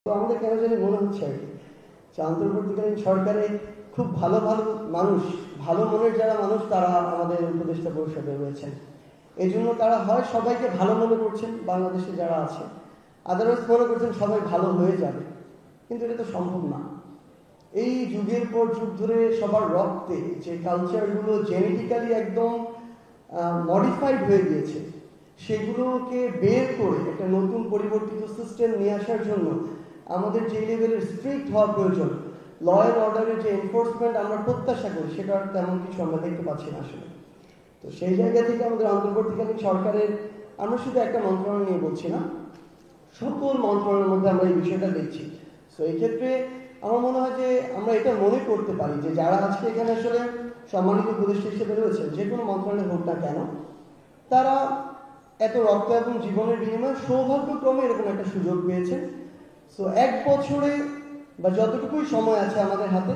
তো আমাদের কেন জানি মনে হচ্ছে আর কি যে অন্তর্বর্তীকালীন সরকারে খুব ভালো ভালো মানুষ, ভালো মনের যারা মানুষ তারা আমাদের উপদেষ্টা পরিষদে রয়েছেন। এই জন্য তারা হয় সবাইকে ভালো মনে করছেন বাংলাদেশে যারা আছে, আদারওয়াইজ মনে করছেন সবাই ভালো হয়ে যাবে, কিন্তু এটা তো সম্ভব না। এই যুগের পর যুগ ধরে সবার রক্তে যে কালচারগুলো জেনেটিক্যালি একদম মডিফাইড হয়ে গিয়েছে, সেগুলোকে বের করে একটা নতুন পরিবর্তিত সিস্টেম নিয়ে আসার জন্য আমাদের যে লেভেলের স্ট্রিক্ট হওয়া প্রয়োজন, ল অ্যান্ড অর্ডারের যে এনফোর্সমেন্ট আমরা প্রত্যাশা করি, সেটা তেমন কিছু আমরা দেখতে পাচ্ছি না আসলে। তো সেই জায়গা থেকে আমাদের অন্তর্বর্তীকালীন সরকারের, আমরা শুধু একটা মন্ত্রণালয় নিয়ে বলছি না, সকল মন্ত্রণালয়ের মধ্যে আমরা এই বিষয়টা দেখছি। তো এই ক্ষেত্রে আমার মনে হয় যে আমরা এটা মনে করতে পারি যে যারা আজকে এখানে আসলে সম্মানিত উপদেষ্টা হিসেবে রয়েছেন, যে কোনো মন্ত্রণালয় হোক না কেন, তারা এত রক্ত এবং জীবনের বিনিময়ে সৌভাগ্যক্রমে এরকম একটা সুযোগ পেয়েছেন। সো এক বছরে বা যতটুকুই সময় আছে আমাদের হাতে,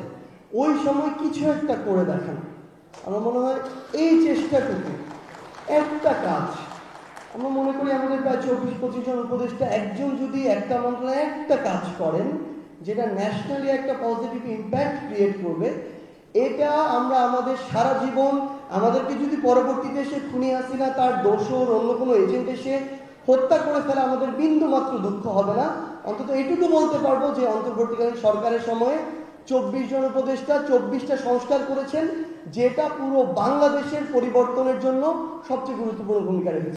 ওই সময় কিছু একটা করে দেখানো, আমার মনে হয় এই চেষ্টাটুকু একটা কাজ। আমরা মনে করি আমাদের প্রায় 24-25 জন উপদেষ্টা, একজন যদি একটা মন্ত্রণালয়ে একটা কাজ করেন যেটা ন্যাশনালি একটা পজিটিভ ইম্প্যাক্ট ক্রিয়েট করবে, এটা আমরা আমাদের সারা জীবন, আমাদেরকে যদি পরবর্তীতে এসে খুনি হাসিনা তার দোসর অন্য কোনো এজেন্ট এসে হত্যা করে ফেলে, আমাদের বিন্দু মাত্র দুঃখ হবে না। অন্তত এটুকু বলতে পারবো যে অন্তর্বর্তীকালীন সরকারের সময়ে 24 জন উপদেষ্টা 24টা সংস্কার করেছেন, যেটা পুরো বাংলাদেশের পরিবর্তনের জন্য সবচেয়ে গুরুত্বপূর্ণ ভূমিকা রেখেছে।